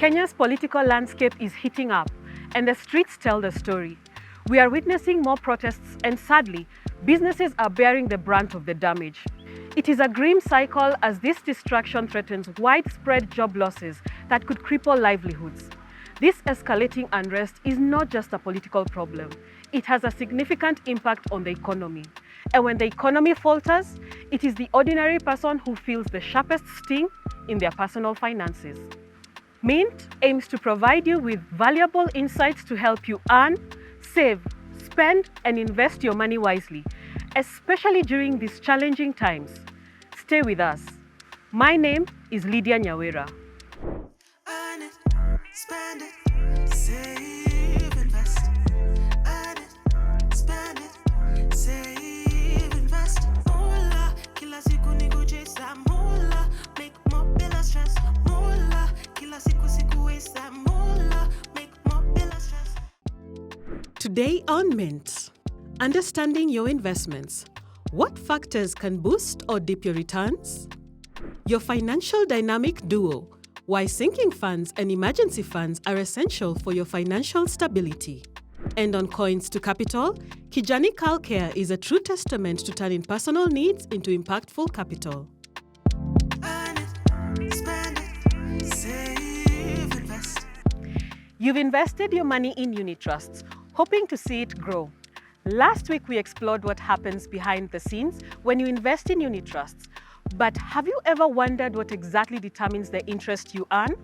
Kenya's political landscape is heating up, and the streets tell the story. We are witnessing more protests, and sadly, businesses are bearing the brunt of the damage. It is a grim cycle as this distraction threatens widespread job losses that could cripple livelihoods. This escalating unrest is not just a political problem. It has a significant impact on the economy. And when the economy falters, it is the ordinary person who feels the sharpest sting in their personal finances. Mint aims to provide you with valuable insights to help you earn, save, spend, and invest your money wisely, especially during these challenging times. Stay with us. My name is Lydia Nyawera. Earn it, spend it, save, invest. Earn it, spend it, save, invest. Mola, kila siku niko chesa. Mola, make more bila stress. Mola, kila siku wesa. Mola, make more bila stress. Today on Mint, understanding your investments. What factors can boost or dip your returns? Your financial dynamic duo. Why sinking funds and emergency funds are essential for your financial stability. And on Coins to Capital, Kijijani CurlCare is a true testament to turning personal needs into impactful capital. Earn it, spend it, save, invest. You've invested your money in unit trusts, hoping to see it grow. Last week, we explored what happens behind the scenes when you invest in unit trusts. But have you ever wondered what exactly determines the interest you earn?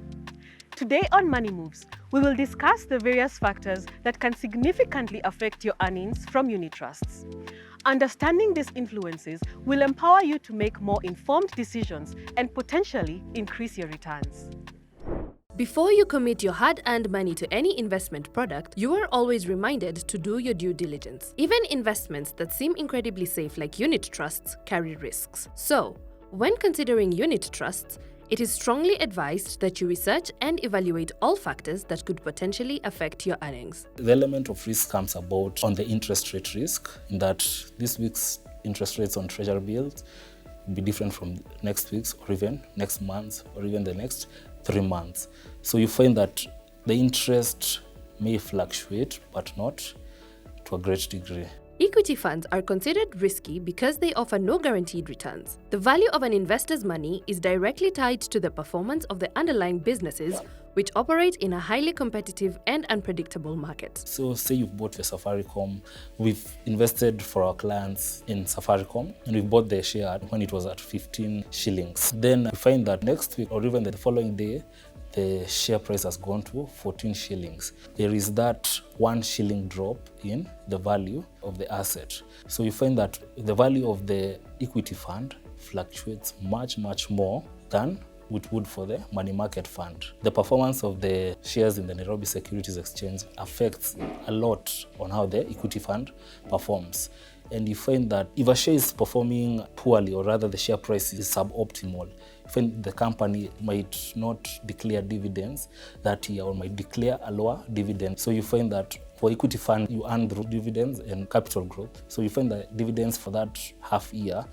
Today on Money Moves, we will discuss the various factors that can significantly affect your earnings from unit trusts. Understanding these influences will empower you to make more informed decisions and potentially increase your returns. Before you commit your hard-earned money to any investment product, you are always reminded to do your due diligence. Even investments that seem incredibly safe like unit trusts carry risks. So, when considering unit trusts, it is strongly advised that you research and evaluate all factors that could potentially affect your earnings. The element of risk comes about on the interest rate risk, in that this week's interest rates on treasury bills will be different from next week's or even next month or even the next 3 months. So you find that the interest may fluctuate, but not to a great degree. Equity funds are considered risky because they offer no guaranteed returns. The value of an investor's money is directly tied to the performance of the underlying businesses, which operate in a highly competitive and unpredictable market. So say you've bought a Safaricom, we've invested for our clients in Safaricom, and we bought their share when it was at 15 shillings. Then we find that next week or even the following day, the share price has gone to 14 shillings. There is that 1 shilling drop in the value of the asset. So you find that the value of the equity fund fluctuates much more than it would for the money market fund. The performance of the shares in the Nairobi Securities Exchange affects a lot on how the equity fund performs. And you find that if a share is performing poorly, or rather the share price is suboptimal, you find the company might not declare dividends that year or might declare a lower dividend. So you find that for equity fund, you earn through dividends and capital growth. So you find that dividends for that half year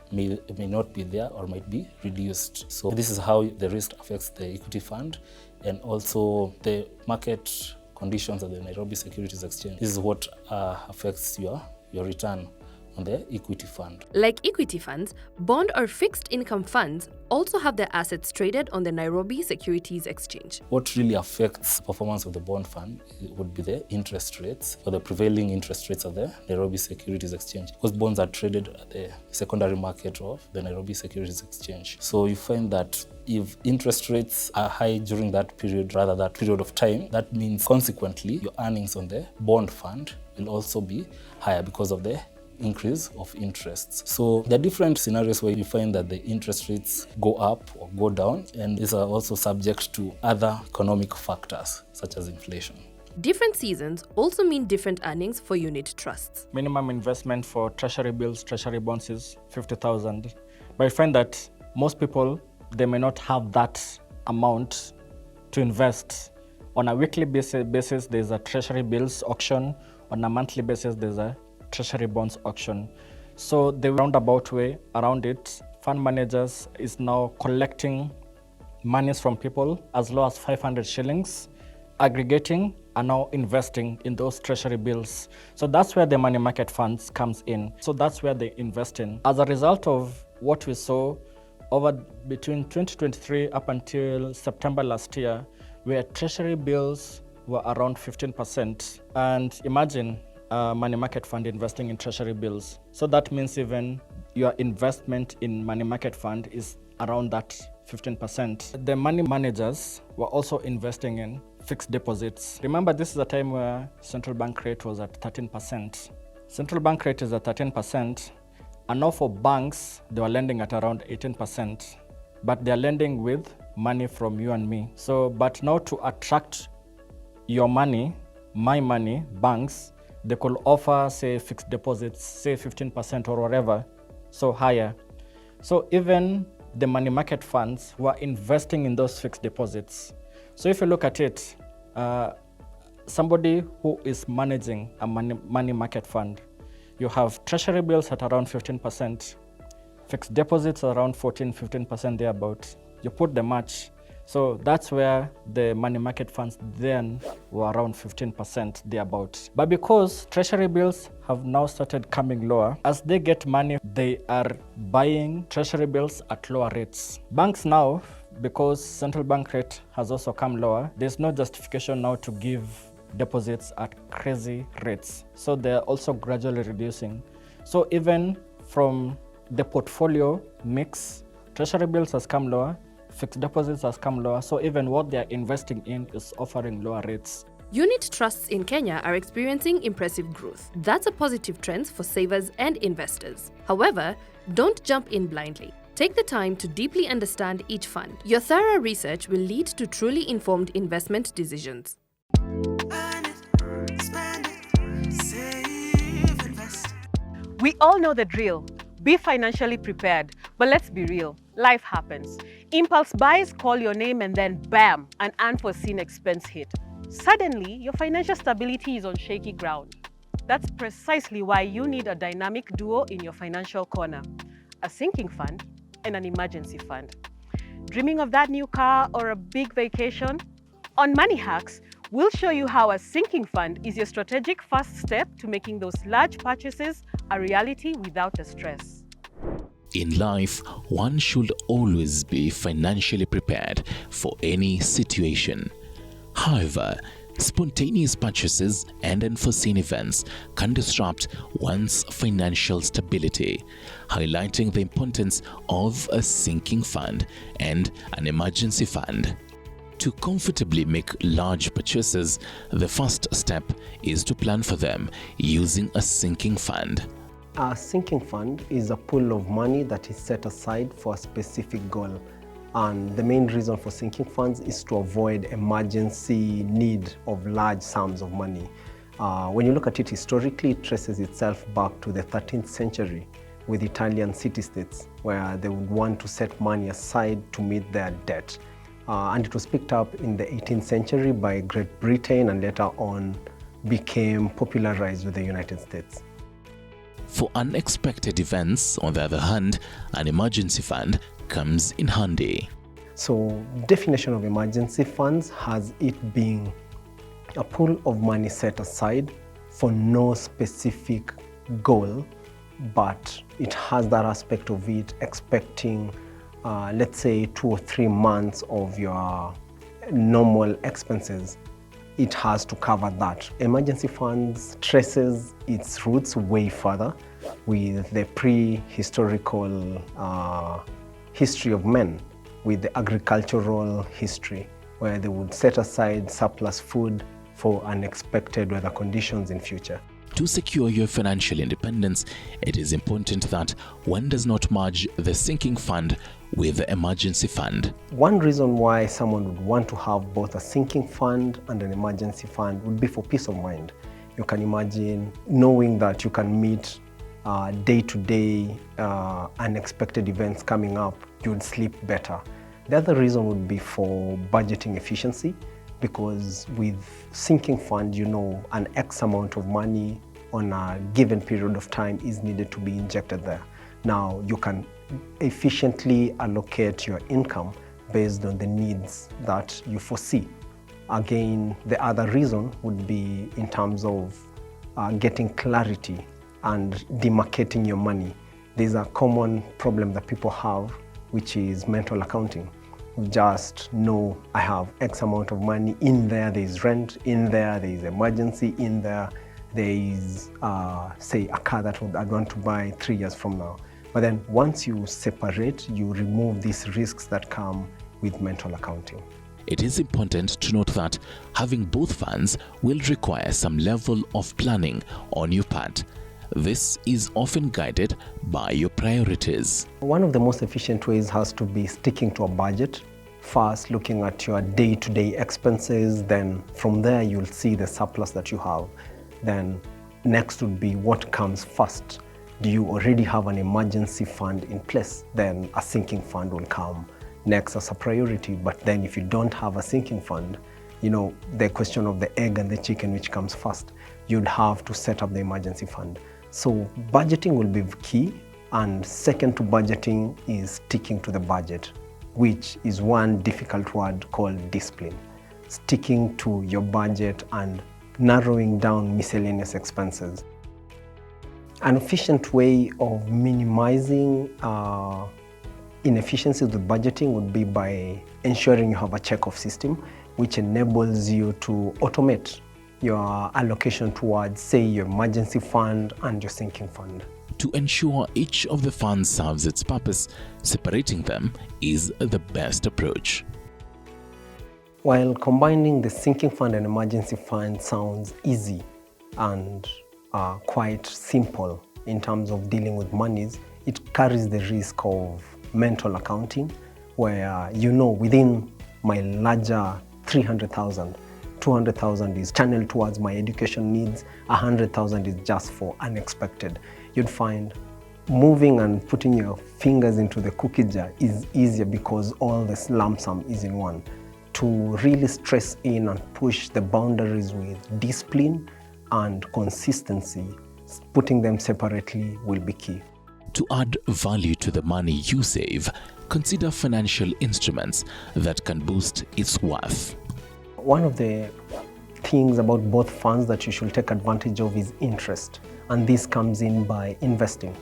may not be there or might be reduced. So this is how the risk affects the equity fund, and also the market conditions at the Nairobi Securities Exchange. This is what affects your return on the equity fund. Like equity funds, bond or fixed income funds also have their assets traded on the Nairobi Securities Exchange. What really affects performance of the bond fund would be the interest rates, or the prevailing interest rates at the Nairobi Securities Exchange, because bonds are traded at the secondary market of the Nairobi Securities Exchange. So you find that if interest rates are high during that period, rather that period of time, that means consequently your earnings on the bond fund will also be higher because of the increase of interests. So there are different scenarios where you find that the interest rates go up or go down, and these are also subject to other economic factors such as inflation. Different seasons also mean different earnings for unit trusts. Minimum investment for treasury bills, treasury bonds is 50,000. But I find that most people, they may not have that amount to invest. On a weekly basis, there's a treasury bills auction. On a monthly basis, there's a treasury bonds auction. So the roundabout way around it, fund managers is now collecting monies from people as low as 500 shillings, aggregating and now investing in those treasury bills. So that's where the money market funds comes in. So that's where they invest in. As a result of what we saw over between 2023 up until September last year, where treasury bills were around 15%. And imagine a money market fund investing in treasury bills. So that means even your investment in money market fund is around that 15%. The money managers were also investing in fixed deposits. Remember, this is a time where central bank rate was at 13%. Central bank rate is at 13%, and now for banks, they were lending at around 18%, but they're lending with money from you and me. So, but now to attract your money, my money, banks, they could offer, say, fixed deposits, say 15% or whatever, so higher. So even the money market funds were investing in those fixed deposits. So if you look at it, somebody who is managing a money market fund, you have treasury bills at around 15%, fixed deposits around 14-15% thereabout. You put the match. So that's where the money market funds then were around 15% thereabout. But because treasury bills have now started coming lower, as they get money, they are buying treasury bills at lower rates. Banks now, because central bank rate has also come lower, there's no justification now to give deposits at crazy rates. So they're also gradually reducing. So even from the portfolio mix, treasury bills has come lower, fixed deposits has come lower, so even what they're investing in is offering lower rates. Unit trusts in Kenya are experiencing impressive growth. That's a positive trend for savers and investors. However, don't jump in blindly. Take the time to deeply understand each fund. Your thorough research will lead to truly informed investment decisions. Earn it, spend it, save, invest. We all know the drill. Be financially prepared. But let's be real. Life happens. Impulse buys call your name and then bam, an unforeseen expense hit. Suddenly, your financial stability is on shaky ground. That's precisely why you need a dynamic duo in your financial corner. A sinking fund and an emergency fund. Dreaming of that new car or a big vacation? On Money Hacks, we'll show you how a sinking fund is your strategic first step to making those large purchases a reality without the stress. In life, one should always be financially prepared for any situation. However, spontaneous purchases and unforeseen events can disrupt one's financial stability, highlighting the importance of a sinking fund and an emergency fund. To comfortably make large purchases, the first step is to plan for them using a sinking fund. A sinking fund is a pool of money that is set aside for a specific goal. And the main reason for sinking funds is to avoid emergency need of large sums of money. When you look at it historically, it traces itself back to the 13th century with Italian city-states, where they would want to set money aside to meet their debt. And it was picked up in the 18th century by Great Britain and later on became popularized with the United States. For unexpected events, on the other hand, an emergency fund comes in handy. So, definition of emergency funds has it being a pool of money set aside for no specific goal, but it has that aspect of it expecting, let's say, 2 or 3 months of your normal expenses. It has to cover that. Emergency funds traces its roots way further with the pre-historical history of men, with the agricultural history, where they would set aside surplus food for unexpected weather conditions in future. To secure your financial independence, it is important that one does not merge the sinking fund with the emergency fund. One reason why someone would want to have both a sinking fund and an emergency fund would be for peace of mind. You can imagine knowing that you can meet day-to-day unexpected events coming up, you would sleep better. The other reason would be for budgeting efficiency, because with sinking fund, you know an X amount of money on a given period of time is needed to be injected there. Now, you can efficiently allocate your income based on the needs that you foresee. Again, the other reason would be in terms of getting clarity and demarcating your money. There's a common problem that people have, which is mental accounting. You just know I have X amount of money in there, there's rent in there, there's emergency in there, there is, say, a car that I'd want to buy 3 years from now. But then once you separate, you remove these risks that come with mental accounting. It is important to note that having both funds will require some level of planning on your part. This is often guided by your priorities. One of the most efficient ways has to be sticking to a budget. First, looking at your day-to-day expenses, then from there you'll see the surplus that you have. Then next would be what comes first. Do you already have an emergency fund in place? Then a sinking fund will come next as a priority. But then if you don't have a sinking fund, the question of the egg and the chicken, which comes first, you'd have to set up the emergency fund. So budgeting will be key, and second to budgeting is sticking to the budget, which is one difficult word called discipline. Sticking to your budget and narrowing down miscellaneous expenses. An efficient way of minimizing inefficiencies with budgeting would be by ensuring you have a check-off system, which enables you to automate your allocation towards, say, your emergency fund and your sinking fund. To ensure each of the funds serves its purpose, separating them is the best approach. While combining the sinking fund and emergency fund sounds easy and quite simple in terms of dealing with monies, it carries the risk of mental accounting, where within my larger 300,000, 200,000 is channeled towards my education needs, 100,000 is just for unexpected. You'd find moving and putting your fingers into the cookie jar is easier because all this lump sum is in one. To really stress in and push the boundaries with discipline and consistency, putting them separately will be key. To add value to the money you save, consider financial instruments that can boost its worth. One of the things about both funds that you should take advantage of is interest, and this comes in by investing.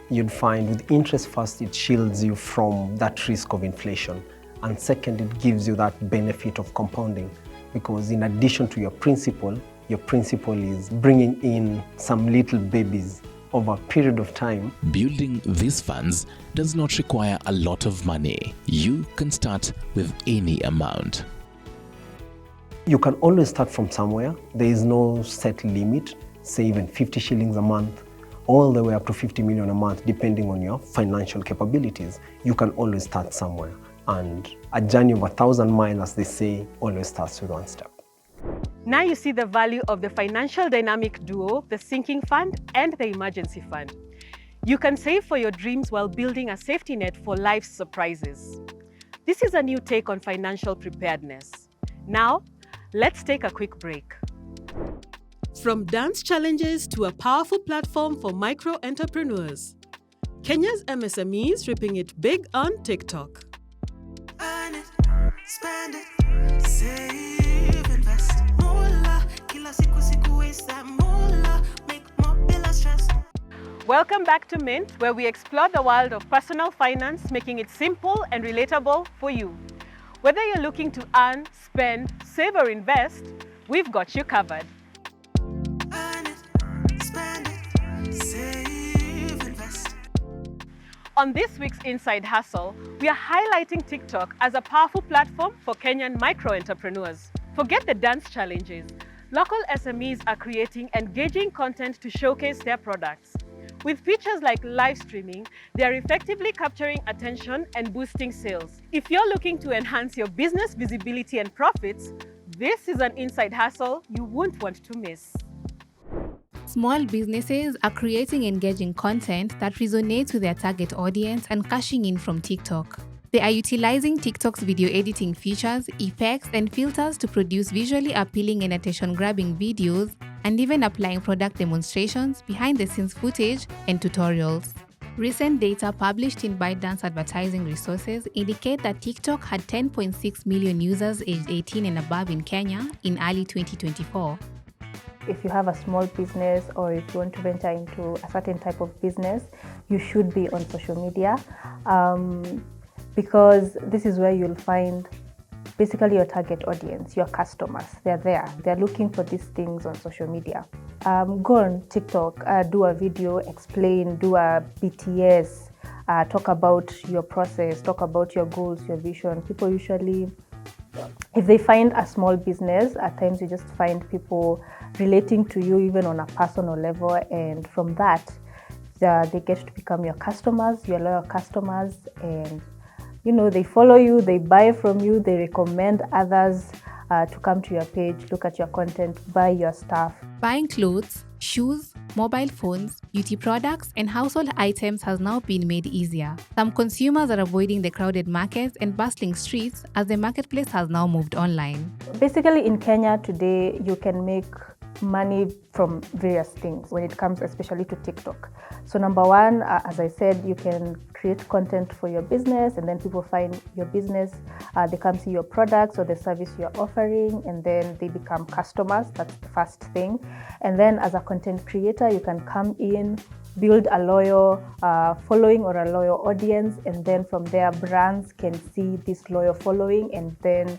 You'd find with interest, first, it shields you from that risk of inflation, and second, it gives you that benefit of compounding, because in addition to your principal is bringing in some little babies over a period of time. Building these funds does not require a lot of money. You can start with any amount. You can always start from somewhere. There is no set limit, say even 50 shillings a month, all the way up to 50 million a month, depending on your financial capabilities. You can always start somewhere. And a journey of 1,000 miles, as they say, always starts with one step. Now you see the value of the financial dynamic duo, the sinking fund and the emergency fund. You can save for your dreams while building a safety net for life's surprises. This is a new take on financial preparedness. Now, let's take a quick break. From dance challenges to a powerful platform for micro entrepreneurs, Kenya's MSMEs ripping it big on TikTok. Earn it, spend it, save, invest. Mola, kila siku waste that mola, make more bila stress. Welcome back to Mint, where we explore the world of personal finance, making it simple and relatable for you. Whether you're looking to earn, spend, save or invest, we've got you covered. Earn it, spend it, save, invest. On this week's Inside Hustle, we are highlighting TikTok as a powerful platform for Kenyan micro-entrepreneurs. Forget the dance challenges. Local SMEs are creating engaging content to showcase their products. With features like live streaming, they are effectively capturing attention and boosting sales. If you're looking to enhance your business visibility and profits, this is an Inside Hustle you won't want to miss. Small businesses are creating engaging content that resonates with their target audience and cashing in from TikTok. They are utilizing TikTok's video editing features, effects, and filters to produce visually appealing and attention-grabbing videos, and even applying product demonstrations, behind-the-scenes footage, and tutorials. Recent data published in ByteDance advertising resources indicate that TikTok had 10.6 million users aged 18 and above in Kenya in early 2024. If you have a small business or if you want to venture into a certain type of business, you should be on social media because this is where you'll find basically your target audience, your customers. They're there. They're looking for these things on social media. Go on TikTok, do a video, explain, do a BTS, talk about your process, talk about your goals, your vision. People usually, if they find a small business, at times you just find people relating to you even on a personal level, and from that, they get to become your customers, your loyal customers, and they follow you, they buy from you, they recommend others to come to your page, look at your content, buy your stuff. Buying clothes, shoes, mobile phones, beauty products, and household items has now been made easier. Some consumers are avoiding the crowded markets and bustling streets as the marketplace has now moved online. Basically, in Kenya today, you can make money from various things when it comes especially to TikTok. So number one, as I said, you can create content for your business, and then people find your business, they come see your products or the service you're offering, and then they become customers. That's the first thing. And then as a content creator, you can come in, build a loyal following or a loyal audience, and then from there brands can see this loyal following, and then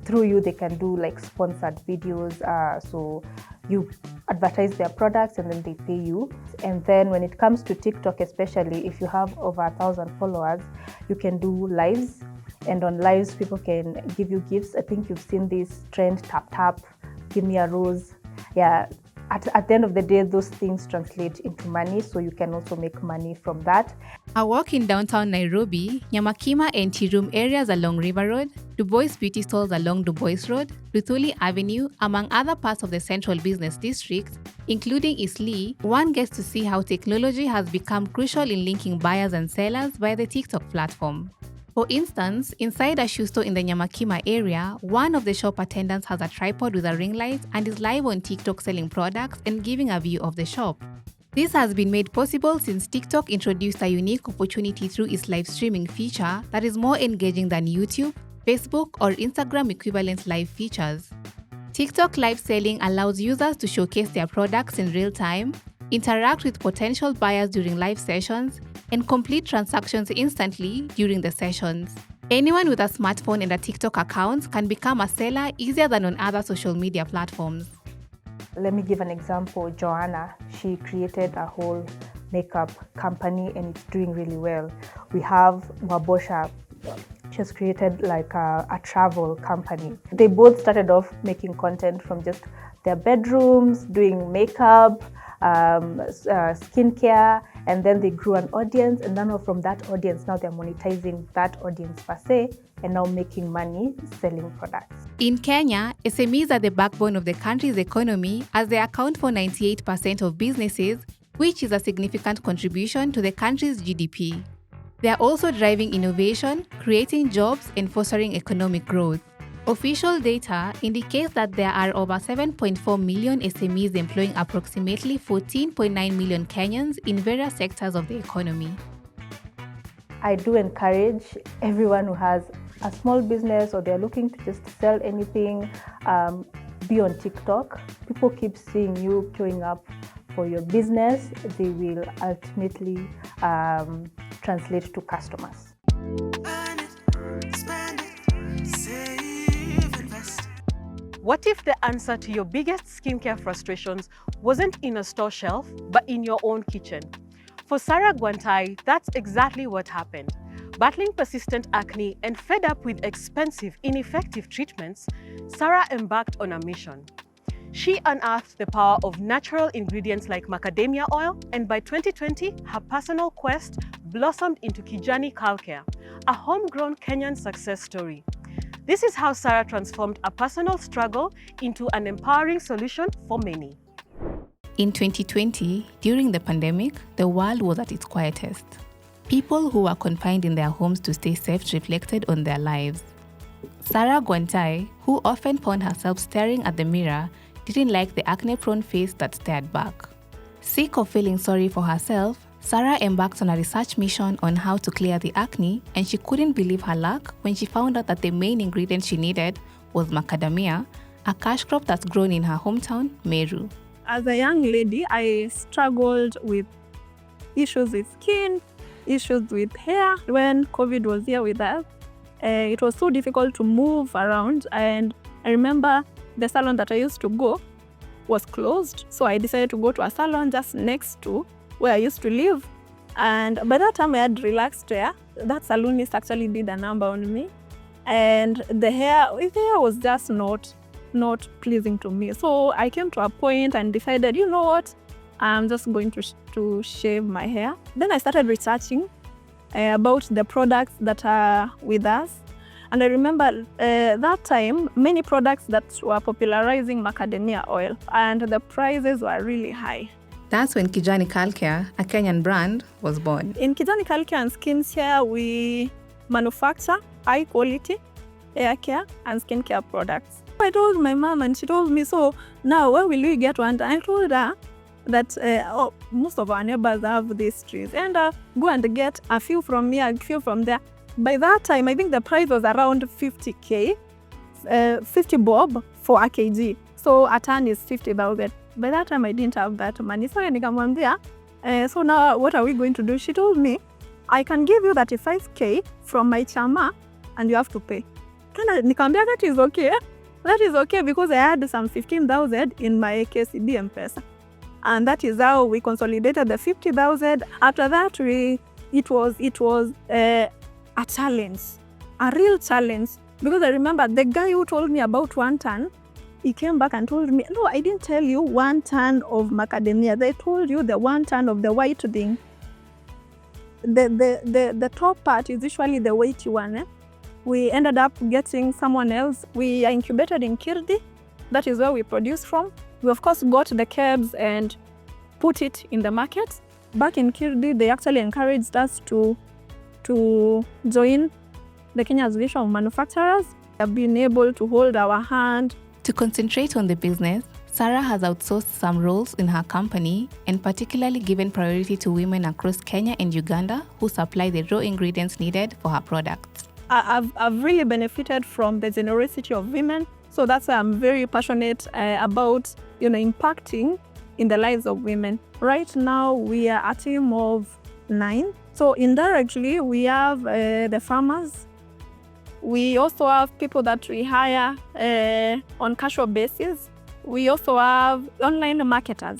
through you they can do like sponsored videos, so you advertise their products and then they pay you. And then when it comes to TikTok, especially if you have over 1,000 followers, you can do lives, and on lives people can give you gifts. I think you've seen this trend, tap, give me a rose. Yeah. At the end of the day, those things translate into money, so you can also make money from that. A walk in downtown Nairobi, Nyamakima and Tea Room areas along River Road, Dubois beauty stalls along Dubois Road, Luthuli Avenue, among other parts of the central business district, including Eastleigh, one gets to see how technology has become crucial in linking buyers and sellers via the TikTok platform. For instance, inside a shoe store in the Nyamakima area, one of the shop attendants has a tripod with a ring light and is live on TikTok selling products and giving a view of the shop. This has been made possible since TikTok introduced a unique opportunity through its live streaming feature that is more engaging than YouTube, Facebook, or Instagram equivalent live features. TikTok live selling allows users to showcase their products in real time, interact with potential buyers during live sessions, and complete transactions instantly during the sessions. Anyone with a smartphone and a TikTok account can become a seller easier than on other social media platforms. Let me give an example. Joanna, she created a whole makeup company and it's doing really well. We have Wabosha. She has created like a travel company. They both started off making content from just their bedrooms, doing makeup, skincare, and then they grew an audience, and then from that audience, now they're monetizing that audience per se, and now making money selling products. In Kenya, SMEs are the backbone of the country's economy as they account for 98% of businesses, which is a significant contribution to the country's GDP. They are also driving innovation, creating jobs, and fostering economic growth. Official data indicates that there are over 7.4 million SMEs employing approximately 14.9 million Kenyans in various sectors of the economy. I do encourage everyone who has a small business or they're looking to just sell anything, be on TikTok. People keep seeing you showing up for your business. They will ultimately translate to customers. What if the answer to your biggest skincare frustrations wasn't in a store shelf, but in your own kitchen? For Sarah Gwantai, that's exactly what happened. Battling persistent acne and fed up with expensive, ineffective treatments, Sarah embarked on a mission. She unearthed the power of natural ingredients like macadamia oil, and by 2020, her personal quest blossomed into Kijijani CurlCare, a homegrown Kenyan success story. This is how Sarah transformed a personal struggle into an empowering solution for many. In 2020, during the pandemic, the world was at its quietest. People who were confined in their homes to stay safe reflected on their lives. Sarah Gwantai, who often found herself staring at the mirror, didn't like the acne-prone face that stared back. Sick of feeling sorry for herself, Sarah embarked on a research mission on how to clear the acne, and she couldn't believe her luck when she found out that the main ingredient she needed was macadamia, a cash crop that's grown in her hometown, Meru. As a young lady, I struggled with issues with skin, issues with hair. When COVID was here with us, it was so difficult to move around, and I remember the salon that I used to go was closed, so I decided to go to a salon just next to where I used to live. And by that time I had relaxed hair. That salonist actually did a number on me, and the hair was just not pleasing to me. So I came to a point and decided, you know what, I'm just going to shave my hair. Then I started researching about the products that are with us. And I remember that time, many products that were popularizing macadamia oil, and the prices were really high. That's when Kijijani CurlCare, a Kenyan brand, was born. In Kijijani CurlCare and skincare, we manufacture high quality hair care and skincare products. I told my mom, and she told me, so now where will we get one? I told her that most of our neighbors have these trees, and go and get a few from here, a few from there. By that time, I think the price was around 50k, 50 bob for a kg. So a ton is 50,000. By that time, I didn't have that money. So nikamwambia, so now what are we going to do? She told me, I can give you 35k from my chama and you have to pay. Nikamwambia, that is okay. That is okay, because I had some 15,000 in my KCB M-Pesa. And that is how we consolidated the 50,000. After that, it was a challenge, a real challenge. Because I remember the guy who told me about 1 ton, he came back and told me, no, I didn't tell you 1 ton of macadamia. They told you the 1 ton of the white thing. The top part is usually the weighty one. We ended up getting someone else. We are incubated in Kirdi. That is where we produce from. We of course got the cabs and put it in the market. Back in Kirdi, they actually encouraged us to join the Kenya Association of Manufacturers. We have been able to hold our hand. To concentrate on the business, Sarah has outsourced some roles in her company and particularly given priority to women across Kenya and Uganda who supply the raw ingredients needed for her products. I've really benefited from the generosity of women, so that's why I'm very passionate about impacting in the lives of women. Right now, we are a team of 9. So indirectly, we have the farmers. We also have people that we hire on casual basis. We also have online marketers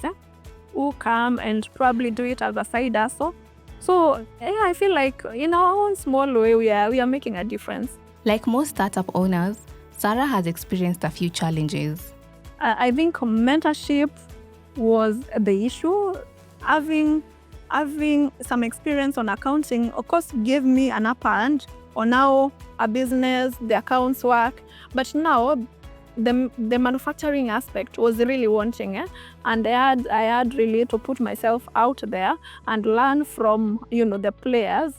who come and probably do it as a side hustle. So I feel like in our own small way, we are making a difference. Like most startup owners, Sarah has experienced a few challenges. I think mentorship was the issue. Having some experience on accounting, of course, gave me an upper hand on how a business, the accounts work. But now, the manufacturing aspect was really wanting, and I had really to put myself out there and learn from the players.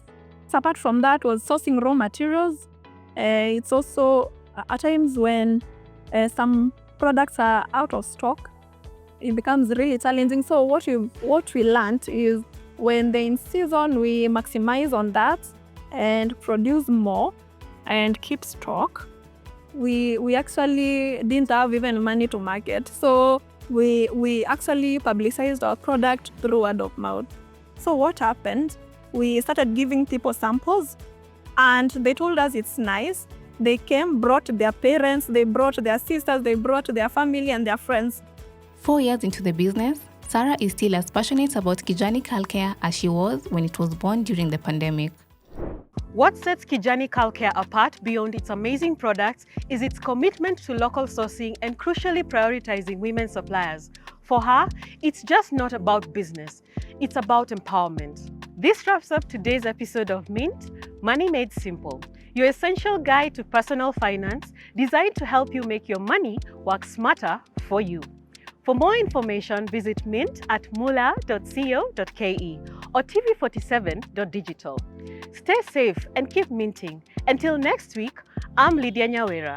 So apart from that, was sourcing raw materials. It's also at times when some products are out of stock, it becomes really challenging. So what we learned is when they're in season, we maximize on that and produce more and keep stock. We actually didn't have even money to market, so we actually publicized our product through word of mouth. So what happened? We started giving people samples, and they told us it's nice. They came, brought their parents, they brought their sisters, they brought their family and their friends. 4 years into the business, Sarah is still as passionate about Kijijani CurlCare as she was when it was born during the pandemic. What sets Kijijani CurlCare apart beyond its amazing products is its commitment to local sourcing and crucially prioritizing women suppliers. For her, it's just not about business, it's about empowerment. This wraps up today's episode of Mint, Money Made Simple, your essential guide to personal finance designed to help you make your money work smarter for you. For more information, visit mint@mula.co.ke or tv47.digital. Stay safe and keep minting. Until next week, I'm Lydia Nyawera.